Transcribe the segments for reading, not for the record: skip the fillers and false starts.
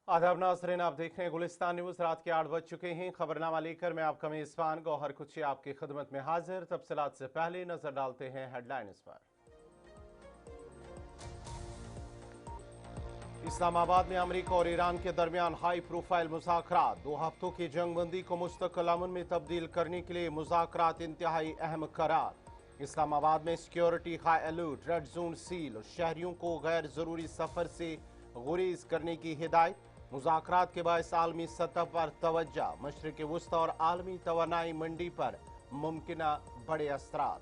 आदाब नाज़रीन, आप देख रहे हैं गुलिस्तान न्यूज़। रात के 8 बज चुके हैं। खबरनामा लेकर मैं आपका मेज़बान गौहर कुची आपकी खिदमत में हाजिर। तफसीलात से पहले नजर डालते हैं हेडलाइंस पर। इस्लामाबाद में अमेरिका और ईरान के दरमियान हाई प्रोफाइल मुज़ाकरात। 2 हफ्तों की जंगबंदी को मुस्तकिल अमन में तब्दील करने के लिए मुज़ाकरात इंतहाई अहम करार। इस्लामाबाद में security high alert, red zone seal, शहरियों को गैर जरूरी सफर से गुरेज करने की हिदायत। मुज़ाकरात के बायस आलमी सतह पर तवज्जा, मशरिक़ वुस्ता और आलमी तवानाई मंडी पर मुमकिना बड़े असरात।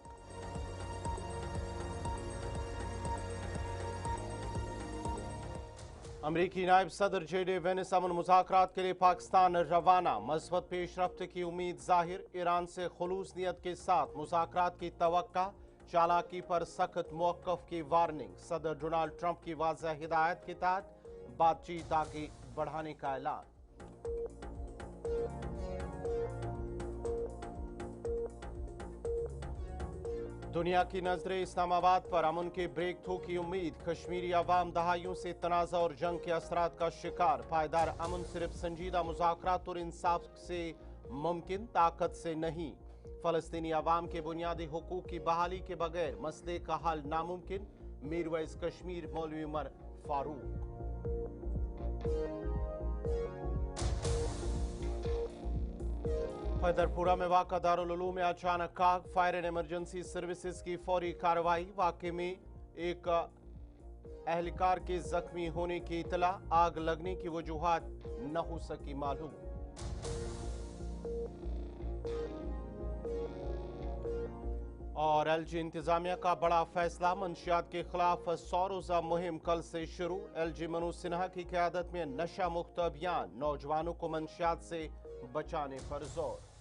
अमरीकी नायब सदर JD वेनिस अमन मुज़ाकरात के लिए पाकिस्तान रवाना। मस्बत पेशरफ्त की उम्मीद जाहिर। ईरान से खुलूस नियत के साथ मुज़ाकरात की तवक्का। चालाकी पर सख्त मौक़िफ़ की वार्निंग। सदर डोनाल्ड ट्रंप की वाज़ह हिदायत के तहत बातचीत आगे बढ़ाने का ऐलान। दुनिया की नजरें इस्लामाबाद पर। अमन के ब्रेक थ्रू की उम्मीद। कश्मीरी अवाम दहाइयों से तनाज़ा और जंग के असरात का शिकार। पायदार अमन सिर्फ संजीदा मुज़ाकरात और इंसाफ से मुमकिन, ताकत से नहीं। फलस्तीनी अवाम के बुनियादी हुकूक की बहाली के बगैर मसले का हल नामुमकिन। मीरवैस कश्मीर मौलवी उमर फारूक। हैदरपुरा में वाक़ा दारुल उलूम में अचानक आग। फायर एंड इमरजेंसी सर्विसेज की फौरी कार्रवाई। वाक़े में एक एहलकार के जख्मी होने की इतला। आग लगने की वजूहात न हो सकी मालूम। और LG इंतजामिया का बड़ा फैसला। मंशियात के खिलाफ 100 रोजा मुहिम कल से शुरू। LG मनोज सिन्हा की क़यादत में नशा मुक्त अभियान। नौजवानों को मंशियात से बचाने पर जोर।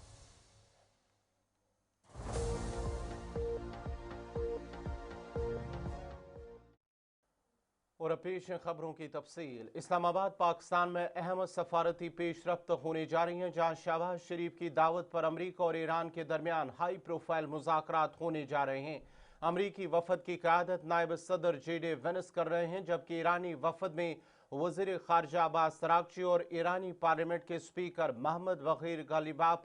और पेश है खबरों की तफसील। इस्लामाबाद पाकिस्तान में अहम सफारती पेशरफ्त होने जा रही हैं, जहां शहबाज शरीफ की दावत पर अमरीका और ईरान के दरमियान हाई प्रोफाइल मुज़ाकरात होने जा रहे हैं। अमरीकी वफद की क़यादत नायब सदर JD वेनिस कर रहे हैं, जबकि ईरानी वफद में वज़ीर ख़ारजा अब्बास अराग़ची और ईरानी पार्लियामेंट के स्पीकर मोहम्मद बग़ीर गालिबाफ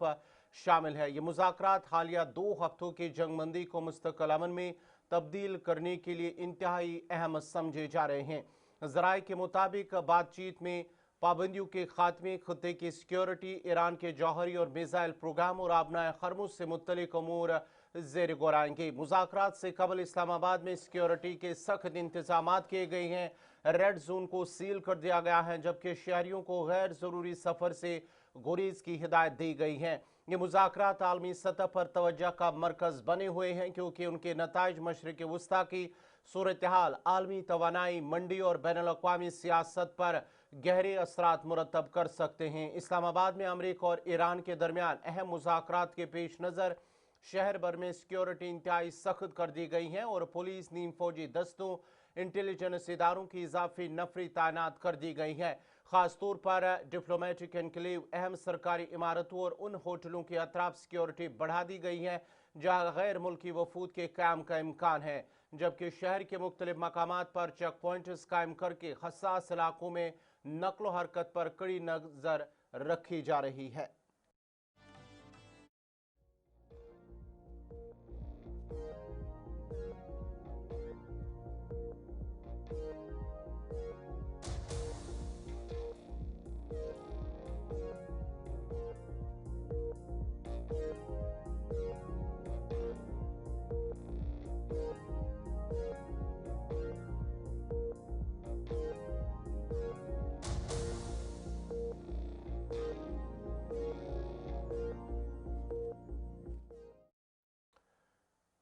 शामिल है। ये मुज़ाकरात हालिया 2 हफ्तों की जंगबंदी को मुस्तकिल अमन में तब्दील करने के लिए इंतहाई अहम समझे जा रहे हैं। ज़राए के मुताबिक बातचीत में पाबंदियों के खात्मे, खत्े की सिक्योरिटी, ईरान के जौहरी और मिसाइल प्रोग्राम और आबनाए खरमुज से मुतल्लिक अमूर ज़ेर गौर आएंगे। मुज़ाकरात से कबल इस्लामाबाद में सिक्योरिटी के सख्त इंतजाम किए गए हैं। रेड जोन को सील कर दिया गया है, जबकि शहरियों को गैर ज़रूरी सफ़र से गुरेज की हिदायत दी गई है। ये मुज़ाकरात आलमी सतह पर तवज्जो का मरकज़ बने हुए हैं, क्योंकि उनके नताइज मशरिक़ वुस्ता की सूरत हाल, आलमी तवानाई मंडी और बैनुल-अक़वामी सियासत पर गहरे असरात मुरतब कर सकते हैं। इस्लामाबाद में अमरीका और ईरान के दरमियान अहम मुज़ाकरात के पेश नज़र शहर भर में सिक्योरिटी इंतहाई सख्त कर दी गई है और पुलिस, नीम फौजी दस्तों, इंटेलिजेंस इदारों की इजाफी नफरी तैनात कर दी गई है। खासतौर पर डिप्लोमेटिक एनक्लेव, अहम सरकारी इमारतों और उन होटलों के अतराफ सिक्योरिटी बढ़ा दी गई है जहां गैर मुल्की वफूद के क़याम का इम्कान है, जबकि शहर के मुख्तलिफ मकामात पर चेक पॉइंट्स कायम करके हसास इलाकों में नकलो हरकत पर कड़ी नजर रखी जा रही है।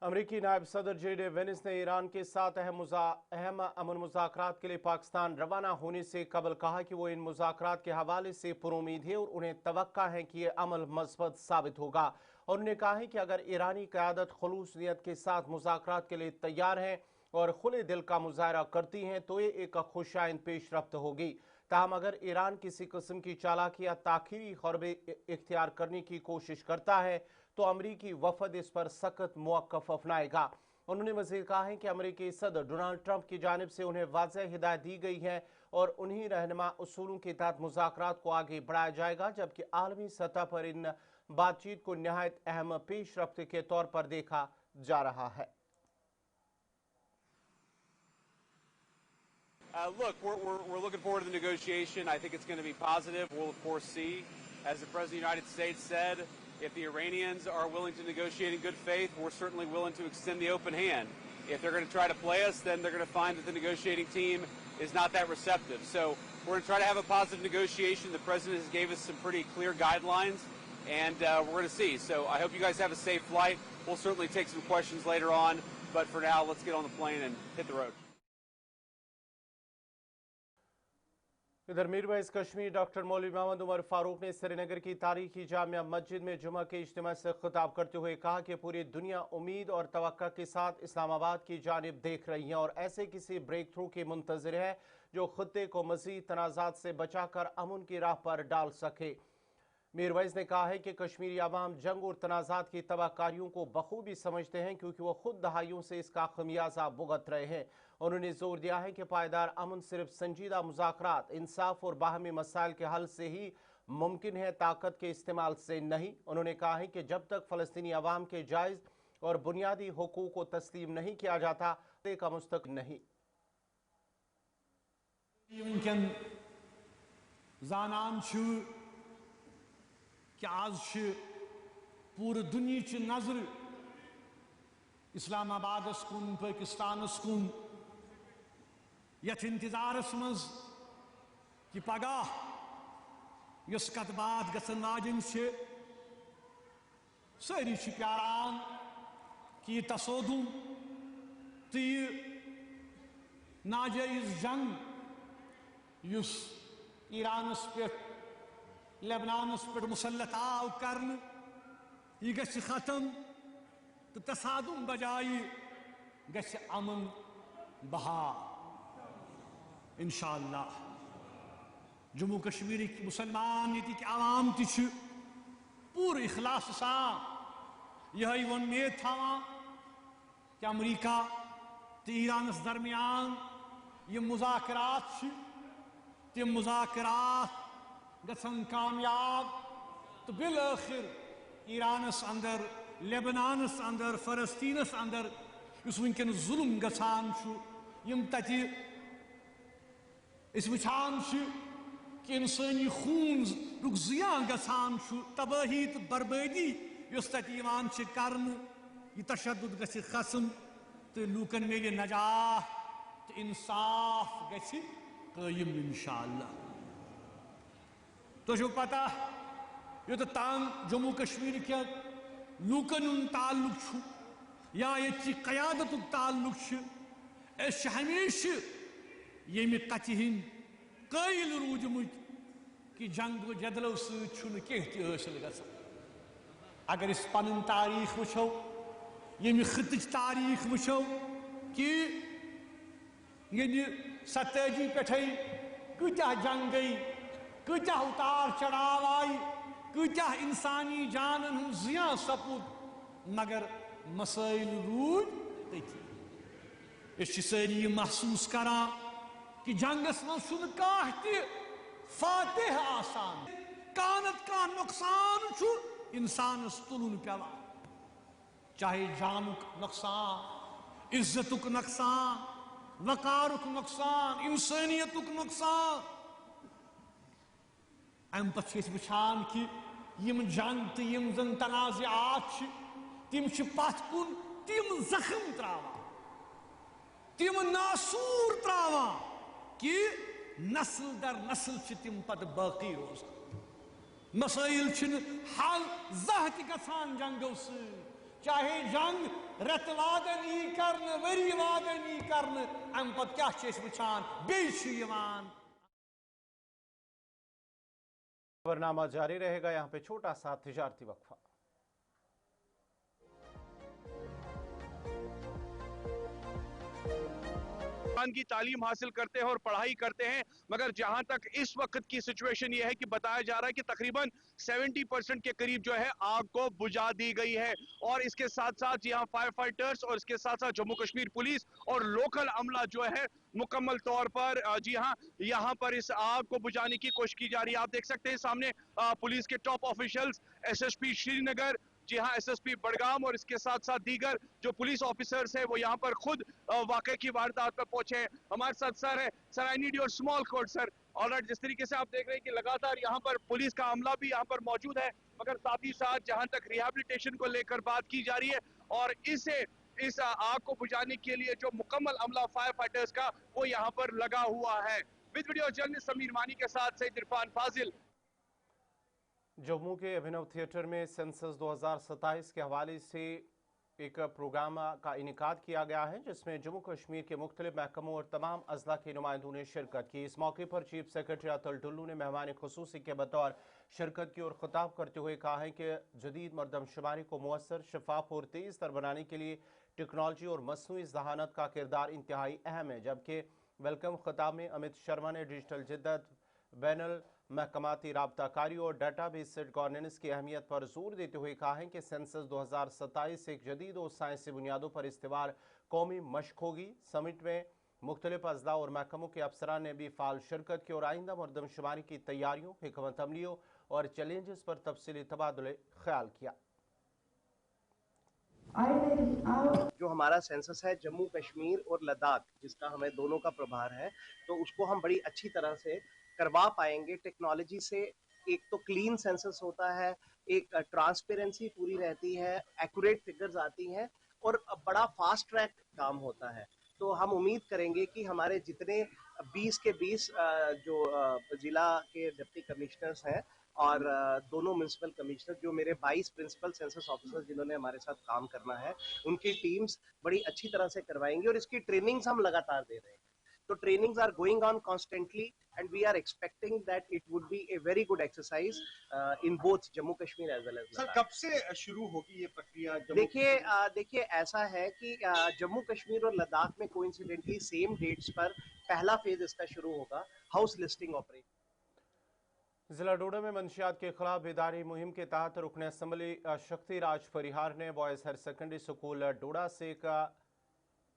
अमरीकी नायब सदर JD वेनिस ने ईरान के साथ अहम अमन मुज़ाकरात के लिए पाकिस्तान रवाना होने से कबल कहा कि वो इन मुज़ाकरात के हवाले से पुरुमीद है और उन्हें तवक्का है कि ये अमल मस्बत साबित होगा। और उन्होंने कहा है कि अगर ईरानी क़यादत खुलूस नियत के साथ मुज़ाकरात के लिए तैयार हैं और खुले दिल का मुजाहरा करती हैं तो ये एक खुशाइंद पेशरफ्त होगी। ताहम अगर ईरान किसी किस्म की चालाकी या ताख़ीरी हरबे इख्तियार करने की कोशिश करता है तो अमरीकी वफद इस पर सख्त मौक़िफ़ अपनाएगा। उन्होंने मज़ीद कहा है कि अमेरिकी सदर डोनाल्ड ट्रंप की जानिब से उन्हें वाज़ेह हिदायत दी गई है और उन्हीं रहनुमा उसूलों के तहत मुज़ाकरात को आगे बढ़ाया जाएगा, जबकि आलमी सतह पर इन बातचीत को निहायत अहम पेशरफ्त के तौर पर देखा जा रहा है। Look, we're looking forward to the negotiation. I think it's going to be positive. We'll, of course, see. As the President of the United States said, if the Iranians are willing to negotiate in good faith, we're certainly willing to extend the open hand. If they're going to try to play us, then they're going to find that the negotiating team is not that receptive. So we're going to try to have a positive negotiation. The President has gave us some pretty clear guidelines, and we're going to see. So I hope you guys have a safe flight. We'll certainly take some questions later on, but for now, let's get on the plane and hit the road. इधर मीरवैज़ Kashmir doctor मौलवी मोहम्मद उमर फारूक ने श्रीनगर की तारीखी जामिया मस्जिद में जुमा के इज्तिमा से खिताब करते हुए कहा कि पूरी दुनिया उम्मीद और तवक्का के साथ इस्लामाबाद की जानिब देख रही है और ऐसे किसी ब्रेक थ्रू की मुंतज़िर है जो खत्ते को मज़ीद तनाज़ात से बचाकर अमन की राह पर डाल सके। मीरवैज़ ने कहा है कि कश्मीरी अवाम जंग और तनाज़ात की तबाहकारियों को बखूबी समझते हैं क्योंकि वो खुद दहाइयों से इसका खमियाजा भुगत रहे हैं। उन्होंने जोर दिया है कि पायदार अमन सिर्फ संजीदा मुज़ाकरात, इंसाफ और बाहमी मसाइल के हल से ही मुमकिन है, ताकत के इस्तेमाल से नहीं। उन्होंने कहा है कि जब तक फ़लस्तीनी अवाम के जायज़ और बुनियादी हुकूक को तस्लीम नहीं किया जाता, का मुस्तक़बिल नहीं। कि आज पूरे दुनिया की नजर इस्लामाबादस कुन पाकिस्तानस कुन यथ इंतजारस मज कि पगाह यस कत बात गसन वाजिन सारी प्यारान कि यह तसोदुम तो यह नाजायज जंग युस ईरानस पे लेबनानस पे मुसल्लत आव करन यह गछ खत्म तो तसादुम बजाय गछ अमन बहा इंशाअल्लाह। जम्मू कश्मीर मुसलमान ये आवाम पूरे इखलास सा यही उम्मीद थावा कि अमरीका तो ईरानस दरमियान ये मुज़ाकरात तम मुज़ाकरात गसन कामयाब तो बिल आखिर ईरानस अंदर, लेबनानस अंदर, फलस्तीनस अंदर इस वनकन जुल्म गसान यम तति इस वचान कि इंसानी खून रुक जियान गसान तबाही तो बर्बादी युस तति यवान करन यह तशद्दुद गछि खत्म तो लूकन मिले नजात तो इंसाफ गछि कायम इंशाअल्लाह। तो पता ये तो तान जम्मू कश्मीर के लूकन ताल्लुक या ये क़यादत ताल्लुक हमेशा यमि कथ हिंद कायल रूदमुत कि जंग जदलों हासिल ग अगर इस पन तारीख वो यमि खितच तारीख वो कि ये 87 पे कत्या जंग गई, कत्या उतार चढ़ाव आई, कत्या इंसानी जानन जिया सपूद, मगर मसाइल रूद तथी सारी महसूस करा कि जंगस मं कह फातिह आसान कानत का नुकसान इंसानस तुलन पेवान, चाहे जानुक नुकसान, इज्जतुक नुकसान, वकारुक नुकसान, इंसानियतुक नुकसान। अम पे वुचान कि यम जंग तो यम जन तनाज़ात तिम पथ कुन तिम जख्म त्रावान, तिम नासूर त्रावान कि नस्ल दर नस्ल तिम पत बाकी रोजान। मसाइल हल जह गसान जंगों से, चाहे जंग रत वादन यी करन, वरी वादन यी करन, अम पत क्या वुचान बेयवान। खबरनामा जारी रहेगा, यहाँ पे छोटा सा तिजारती वक्फा। कुरान की तालीम हासिल करते हैं और पढ़ाई करते हैं, मगर जहां तक इस वक्त की सिचुएशन ये है कि बताया जा रहा है कि तकरीबन 70% के करीब जो है आग को बुझा दी गई है। और इसके साथ साथ यहाँ फायर फाइटर्स और इसके साथ साथ जम्मू कश्मीर पुलिस और लोकल अमला जो है मुकम्मल तौर पर जी हाँ यहाँ पर इस आग को बुझाने की कोशिश की जा रही है। आप देख सकते हैं सामने पुलिस के टॉप ऑफिशियल्स, एसएसपी श्रीनगर, जी हाँ एसएसपी बड़गाम और इसके साथ साथ दीगर जो पुलिस ऑफिसर्स है वो यहाँ पर खुद वाकई की वारदात पर पहुंचे हैं। हमारे साथ सर है। Sir, I need your small code sir. Alright, जिस तरीके से आप देख रहे हैं कि लगातार यहाँ पर पुलिस का अमला भी यहाँ पर मौजूद है, मगर साथ ही साथ जहां तक रिहैबिलिटेशन को लेकर बात की जा रही है और इस आग को बुझाने के लिए जो मुकम्मल अमला फायर फाइटर्स का वो यहाँ पर लगा हुआ है। विद वीडियो जर्नलिस्ट समीर मानी के साथ सईद इरफान फाजिल। जम्मू के अभिनव थिएटर में सेंसस 2027 के हवाले से एक प्रोग्राम का इनेकाद किया गया है, जिसमें जम्मू कश्मीर के मुख्तलिफ महकमों और तमाम अजला के नुमाइंदों ने शिरकत की। इस मौके पर चीफ सेक्रेटरी अतुल टुल्लू ने मेहमान खुसूसी के बतौर शिरकत की और खिताब करते हुए कहा है कि जदीद मरदमशुमारी को मुअस्सर, शफाफ और तेज़ तर बनाने के लिए टेक्नोलॉजी और मसनूई ज़हानत का किरदार इंतहाई अहम है। जबकि वेलकम खिताब में अमित शर्मा ने डिजिटल जिद्दत, बैनुल महकमाती राबताकारी और डाटा बेस्ड गवर्नेंस की अहमियत पर जोर देते हुए कहा है कि सेंसस 2027 एक जदीद और साइंसी बुनियादों पर इस्तेवार कौमी मशक होगी। समिट में मुख्तलिफ अजला और महकमों के अफसरान ने भी फाल शिरकत की और आइंदा मरदमशुमारी की तैयारियों, हिकमत अमलियों और चैलेंजेस पर तफसीली तबादुले ख्याल किया। जो हमारा सेंसस है जम्मू कश्मीर और लद्दाख, जिसका हमें दोनों का प्रभार है, तो उसको हम बड़ी अच्छी तरह से करवा पाएंगे टेक्नोलॉजी से। एक तो क्लीन सेंसस होता है, एक ट्रांसपेरेंसी पूरी रहती है, एक्यूरेट फिगर्स आती हैं और बड़ा फास्ट ट्रैक काम होता है। तो हम उम्मीद करेंगे कि हमारे जितने 20 के 20 जो जिला के डिप्टी कमिश्नर्स हैं और दोनों म्युनिसिपल कमिश्नर, जो मेरे 22 प्रिंसिपल सेंसस ऑफिसर्स जिन्होंने हमारे साथ काम करना है, उनकी टीम्स बड़ी अच्छी तरह से करवाएंगी और इसकी ट्रेनिंग्स हम लगातार दे रहे हैं। तो trainings are going on constantly and we are expecting that it would be a very good exercise in both Jammu Kashmir as well as sir, Ladakh। कब से शुरू होगी ये प्रक्रिया? देखिए ऐसा है कि जम्मू कश्मीर और लद्दाख में कोइंसिडेंटली सेम डेट्स पर पहला फेज इसका शुरू होगा, हाउस लिस्टिंग ऑपरेशन। जिला डोडा में मंशियात के खिलाफ बेदारी मुहिम के तहत रुकन असम्बली शक्ति राज फरिहार ने बॉयज़ हायर सेकेंडरी स्कूल डोडा से एक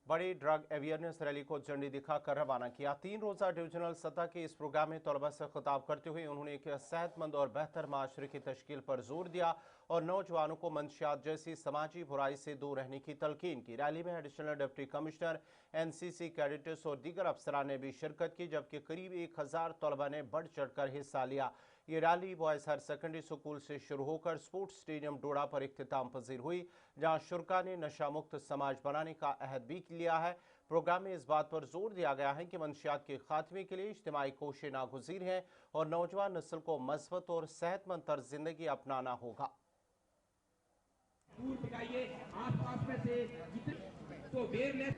बड़ी ड्रग अवेयरनेस रैली को झंडी दिखाकर रवाना किया। 3 रोज़ा डिविजनल सतह के इस प्रोग्राम में तलबा से खिताब करते हुए उन्होंने एक सेहतमंद और बेहतर माशरे की तश्कील पर जोर दिया और नौजवानों को मंशियात जैसी समाजी बुराई से दूर रहने की तलकीन की। रैली में additional deputy commissioner, NCC cadets और दीगर अफसरान ने भी शिरकत की, जबकि करीब 1000 तलबा ने बढ़ चढ़कर हिस्सा लिया। ये rally boys higher secondary school से शुरू होकर स्पोर्ट्स स्टेडियम डोडा पर इख्तिताम पजीर हुई, जहां शुरका ने नशा मुक्त समाज बनाने का अहद भी लिया है। प्रोग्राम में इस बात पर जोर दिया गया है कि मंशियात के खात्मे के लिए इज्तिमाई कोशिशें नागुज़ीर हैं और नौजवान नस्ल को मज़बूत और सेहतमंद तर्ज जिंदगी अपनाना होगा।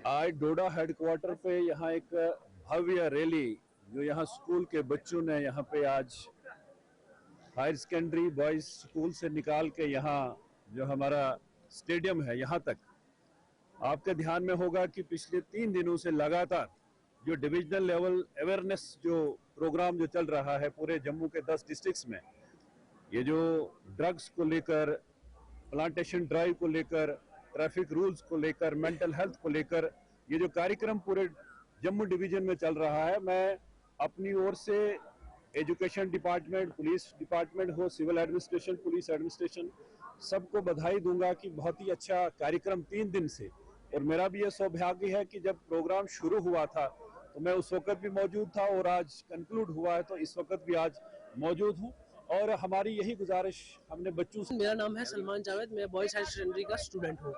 आज डोडा हेडक्वार्टर पे यहाँ एक भव्य रैली जो यहाँ स्कूल के बच्चों ने यहाँ पे आज हायर सेकेंडरी बॉयज स्कूल से निकाल के यहाँ जो हमारा स्टेडियम है यहाँ तक, आपके ध्यान में होगा कि पिछले 3 दिनों से लगातार जो डिविजनल लेवल अवेयरनेस जो प्रोग्राम जो चल रहा है पूरे जम्मू के 10 डिस्ट्रिक्ट्स में, ये जो ड्रग्स को लेकर, प्लांटेशन ड्राइव को लेकर, ट्रैफिक रूल्स को लेकर, मेंटल हेल्थ को लेकर, ये जो कार्यक्रम पूरे जम्मू डिवीजन में चल रहा है, मैं अपनी ओर से एजुकेशन डिपार्टमेंट, पुलिस डिपार्टमेंट हो, सिविल एडमिनिस्ट्रेशन, पुलिस एडमिनिस्ट्रेशन, सबको बधाई दूंगा कि बहुत ही अच्छा कार्यक्रम 3 दिन से। और मेरा भी ये सौभाग्य है कि जब प्रोग्राम शुरू हुआ था तो मैं उस वक्त भी मौजूद था और आज कंक्लूड हुआ है तो इस वक्त भी आज मौजूद हूँ। और हमारी यही गुजारिश हमने बच्चों से। मेरा नाम है सलमान जावेद, मैं बॉयज हायर सेकेंडरी का स्टूडेंट हूँ।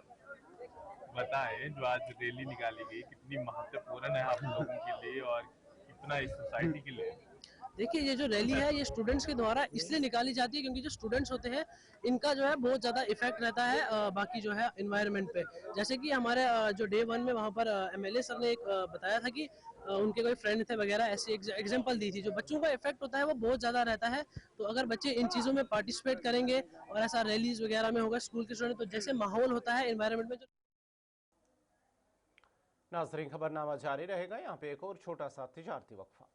बताएं, जो आज रैली निकाली गई कितनी महत्वपूर्ण है आप लोगों के लिए और कितना इस सोसाइटी के लिए? देखिए, ये जो रैली है ये स्टूडेंट्स के द्वारा इसलिए निकाली जाती है क्योंकि जो स्टूडेंट्स होते हैं इनका जो है बहुत ज़्यादा इफेक्ट रहता है बाकी जो है एनवायरनमेंट पे। जैसे कि हमारे जो डे 1 में वहाँ पर एमएलए सर ने एक बताया था कि उनके कोई फ्रेंड थे वगैरह, ऐसी एग्जांपल दी थी। जो बच्चों का इफेक्ट होता है वो बहुत ज़्यादा रहता है, तो अगर बच्चे इन चीज़ों में पार्टिसिपेट करेंगे और ऐसा रैलीज वगैरह में होगा स्कूल के स्टूडेंट, तो जैसे माहौल होता है एनवायरनमेंट में। नाज़रीन, खबरनामा जारी रहेगा। यहाँ पे एक और छोटा सा तिजारती वक्फा।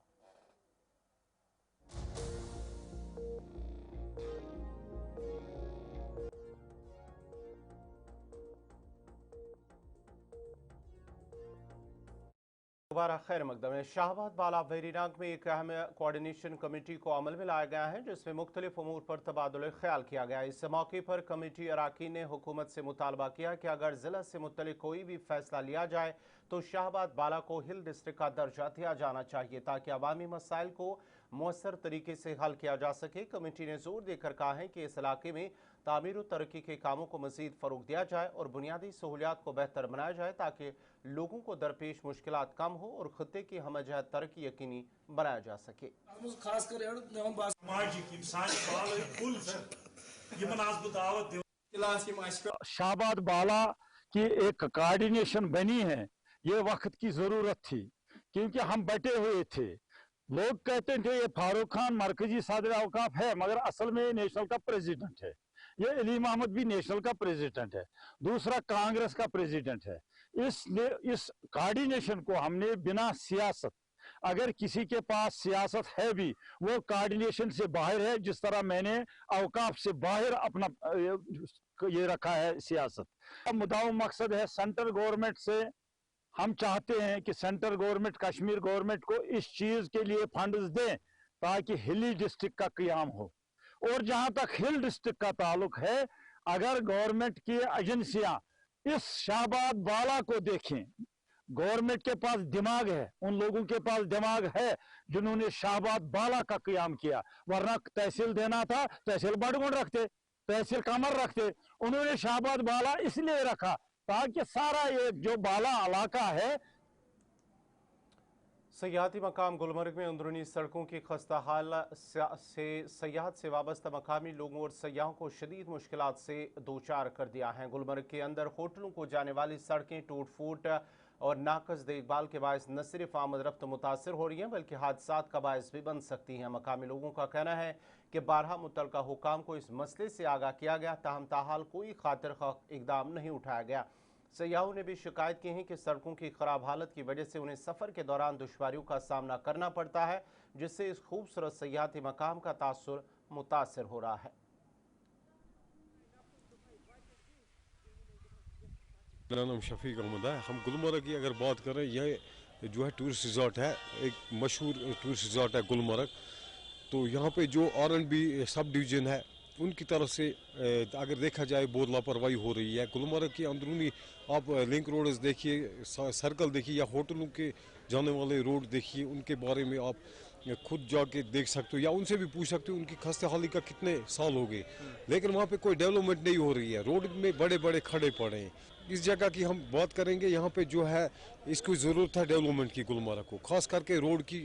दोबारा खैर मकदम है। शाहबाद बाला वेरीनाग में एक अहम कोऑर्डिनेशन कमेटी को अमल में लाया गया है, जिसमें मुख्तलिफ उमूर पर तबादुल ख्याल किया गया। इस मौके पर कमेटी अरकान ने हुकूमत से मुतालबा किया कि अगर ज़िला से मुतल्लिक कोई भी फैसला लिया जाए तो शाहबाद बाला को हिल डिस्ट्रिक्ट का दर्जा दिया जाना चाहिए, ताकि अवामी मसाइल को मौसर तरीके से हल किया जा सके। कमेटी ने जोर देकर कहा है कि इस इलाके में तामीर और तरक्की के कामों को मजीद फ़रोग दिया जाए और बुनियादी सहूलियात को बेहतर बनाया जाए, ताकि लोगों को दरपेश मुश्किलात कम हो और खत्ते की हमजहत तरक्की यकीनी बनाया जा सके। शाहबाद बाला की एक कोऑर्डिनेशन बनी है, ये वक्त की जरूरत थी, क्योंकि हम बटे हुए थे। लोग कहते थे ये फारूक खान मरकजी सदर औकाफ है, मगर असल में नेशनल का प्रेसिडेंट है। ये अलीम अहमद भी नेशनल का प्रेसिडेंट है, दूसरा कांग्रेस का प्रेसिडेंट है। इस कोऑर्डिनेशन को हमने बिना सियासत, अगर किसी के पास सियासत है भी, वो कोऑर्डिनेशन से बाहर है, जिस तरह मैंने औकाफ से बाहर अपना ये रखा है सियासत। मुद्दा मकसद है सेंट्रल गवर्नमेंट से हम चाहते हैं कि सेंट्रल गवर्नमेंट कश्मीर गवर्नमेंट को इस चीज के लिए फंड्स दें ताकि हिली डिस्ट्रिक्ट का क़याम हो। और जहां तक हिल डिस्ट्रिक्ट का ताल्लुक है, अगर गवर्नमेंट की एजेंसियां इस शाहबाद बाला को देखें, गवर्नमेंट के पास दिमाग है, उन लोगों के पास दिमाग है जिन्होंने शाहबाद बाला का क़याम किया। वरना तहसील देना था, तहसील बड़गुंड रखते, तहसील कमर रखते। उन्होंने शाहबाद बाला इसलिए रखा ताकि सारा ये जो बाला इलाका है। सयाहती मकाम गुलमर्ग में अंदरूनी सड़कों की खस्ता हाल से सयाहत से वाबस्ता मकामी लोगों और सयाहों को शदीद मुश्किलात से दोचार कर दिया है। गुलमर्ग के अंदर होटलों को जाने वाली सड़कें टूट फूट और नाकस देखभाल के बायस न सिर्फ आमद रफ्त मुतासर हो रही हैं, बल्कि हादसात का बायस भी बन सकती हैं। मकामी लोगों का कहना है कि बारहा मुतलका हुकाम को इस मसले से आगाह किया गया, ताहम ताहाल कोई खातिर खा इकदाम नहीं उठाया गया। सयाहों ने भी शिकायत की है कि सड़कों की खराब हालत की वजह से उन्हें सफ़र के दौरान दुश्वारियों का सामना करना पड़ता है, जिससे इस खूबसूरत सयाहती मकाम का तासुर मुतासर हो रहा है। मेरा नाम शफीक अहमद है। हम गुलमर्ग की अगर बात करें, यह जो है टूरिस्ट रिजॉर्ट है, एक मशहूर टूरिस्ट रिजॉर्ट है गुलमर्ग। तो यहाँ पे जो R&B सब डिवीज़न है, उनकी तरफ से अगर देखा जाए बहुत लापरवाही हो रही है। गुलमर्ग की अंदरूनी आप लिंक रोड देखिए, सर्कल देखिए, या होटलों के जाने वाले रोड देखिए, उनके बारे में आप खुद जाके देख सकते हो या उनसे भी पूछ सकते हो उनकी खस्ते हाली का कितने साल हो गए, लेकिन वहाँ पे कोई डेवलपमेंट नहीं हो रही है। रोड में बड़े बड़े खड़े पड़े हैं। इस जगह की हम बात करेंगे, यहाँ पे जो है इसको ज़रूरत है डेवलपमेंट की। गुलमर्ग को खास करके रोड की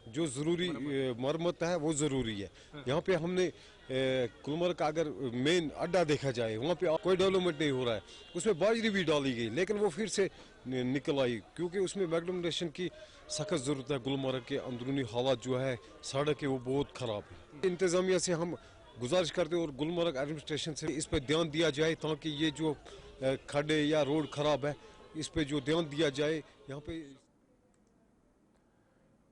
जो ज़रूरी मरम्मत है वो ज़रूरी है। यहाँ पे हमने गुलमर्ग का अगर मेन अड्डा देखा जाए, वहाँ पे कोई डेवलपमेंट नहीं हो रहा है। उसमें बाजरी भी डाली गई, लेकिन वो फिर से निकल आई, क्योंकि उसमें मैग्नेटाइजेशन की सख्त ज़रूरत है। गुलमर्ग के अंदरूनी हालात जो है सड़क है वो बहुत ख़राब है। इंतज़ामिया से हम गुजारिश करते हैं और गुलमर्ग एडमिनिस्ट्रेशन से इस पर ध्यान दिया जाए, ताकि ये जो खड्डे या रोड ख़राब है इस पर जो ध्यान दिया जाए। यहाँ पे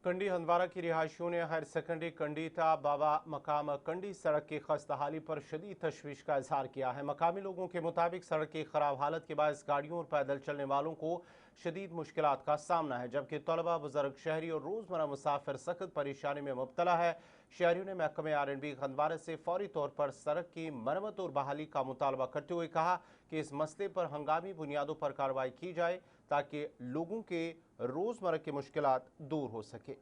कंडी हंदवारा की रिहायशियों ने हायर सेकेंडरी कंडी था बाबा मकाम कंडी सड़क की खस्ताहाली पर शदीद तशवीश का इजहार किया है। मकामी लोगों के मुताबिक सड़क की खराब हालत के बायस गाड़ियों और पैदल चलने वालों को शदीद मुश्किलात का सामना है, जबकि तलबा, बुजुर्ग, शहरी और रोज़मर्रा मुसाफिर सख्त परेशानी में मुब्तला है। शहरियों ने महकमे R&B हंदवारा से फौरी तौर पर सड़क की मरम्मत और बहाली का मुतालबा करते हुए कहा कि इस मसले पर हंगामी बुनियादों पर कार्रवाई की जाए, ताकि लोगों के रोज़मर्रा की मुश्किलात दूर हो सके।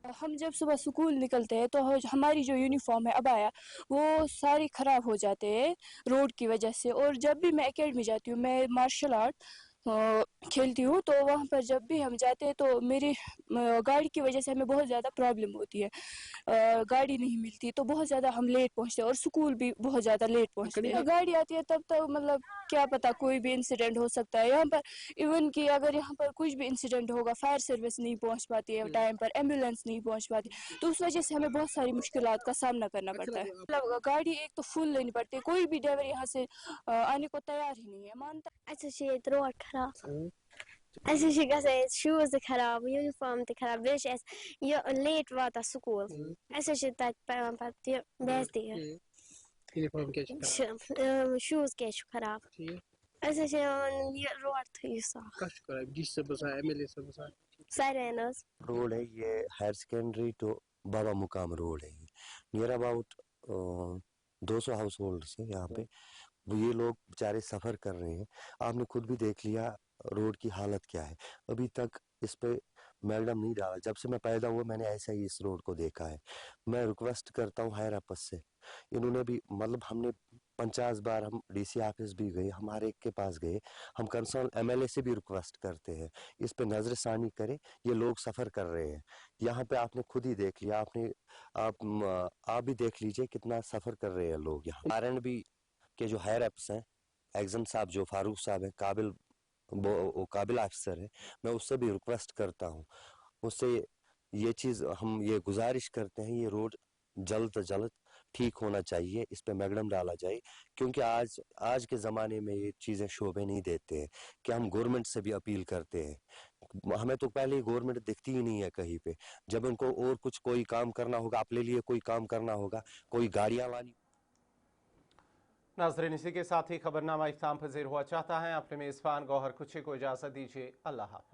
हम जब सुबह स्कूल निकलते हैं तो हमारी जो यूनिफॉर्म है अबाया, वो सारी ख़राब हो जाते हैं रोड की वजह से। और जब भी मैं एकेडमी जाती हूँ, मैं मार्शल आर्ट खेलती हूँ, तो वहाँ पर जब भी हम जाते हैं तो मेरी गाड़ी की वजह से हमें बहुत ज़्यादा प्रॉब्लम होती है। गाड़ी नहीं मिलती तो बहुत ज़्यादा हम लेट पहुँचते हैं और स्कूल भी बहुत ज़्यादा लेट पहुँचते हैं। गाड़ी आती है तब तक मतलब क्या पता कोई भी इंसिडेंट हो सकता है यहाँ पर। इवन कि अगर यहाँ पर कुछ भी इंसिडेंट होगा, फायर सर्विस नहीं पहुँच पाती है टाइम पर, एम्बुलेंस नहीं पहुँच पाती, तो उस वजह से हमें बहुत सारी मुश्किलात का सामना करना पड़ता है। मतलब गाड़ी एक तो फुल लेनी पड़ती है, कोई भी ड्राइवर यहाँ से आने को तैयार ही नहीं है, मानता। अच्छा रोड خراب اَسہِ حظ چھِ گژھان شوٗز تہِ خراب یوٗنِفارم تہِ خراب بیٚیہِ چھِ اَسہِ یہِ لیٹ واتان سکوٗل اَسہِ حظ چھِ تَتہِ پیٚوان پَتہٕ یہِ بےٚعزتی شوٗز کیٛازِ چھُ خراب اَسہِ حظ چھِ یہِ روڈ تھٲیِو صاف سارنٕے حظ روڈ ہے یہ ہائر سیکنڈری ٹو بابا مقام روڈ ہے نیئر اباؤٹ 200 ہاؤس ہولڈس ہیں یہاں پہ یہ لوگ بیچارے سفر کر رہے ہیں آپ نے خود بھی دیکھ لیا روڈ کی حالت کیا ہے ابھی تک اس پہ میگڈم نہیں ڈالا جب سے میں پیدا ہوا میں نے ایسا ہی اس روڈ کو دیکھا ہے میں ریکویسٹ کرتا ہوں ہائر اپس سے انہوں نے بھی مطلب ہم نے 50 بار ہم ڈی سی آفس بھی گئے ہمارے کے پاس گئے ہم کنسرن ایم ایل اے سے بھی ریکویسٹ کرتے ہیں اس پہ نظر ثانی کریں یہ لوگ سفر کر رہے ہیں یہاں پہ آپ نے خود ہی دیکھ لیا آپ بھی دیکھ لیجئے کتنا سفر کر رہے ہیں لوگ یہاں R&B کے جو ہائر اپس ہیں ایگزم صاحب جو فاروق صاحب ہیں قابل آفیسر ہے میں اس سے بھی ریکویسٹ کرتا ہوں اس سے یہ چیز ہم یہ گزارش کرتے ہیں یہ روڈ جلد از جلد ٹھیک ہونا چاہیے اس پہ میگڈم ڈالا جائے کیونکہ آج کے زمانے میں یہ چیزیں شعبے نہیں دیتے ہیں کہ ہم گورنمنٹ سے بھی اپیل کرتے ہیں ہمیں تو پہلے ہی گورنمنٹ دکھتی ہی نہیں ہے کہیں پہ جب ان کو اور کچھ کوئی کام کرنا ہوگا اپنے لیے کوئی کام کرنا ہوگا کوئی گاڑیاں لانی ناظرین اسی کے ساتھ ہی خبرنامہ اختتام پذیر ہوا چاہتا ہے اپنے میزبان گوہر کچھے کو اجازت دیجیے اللہ حافظ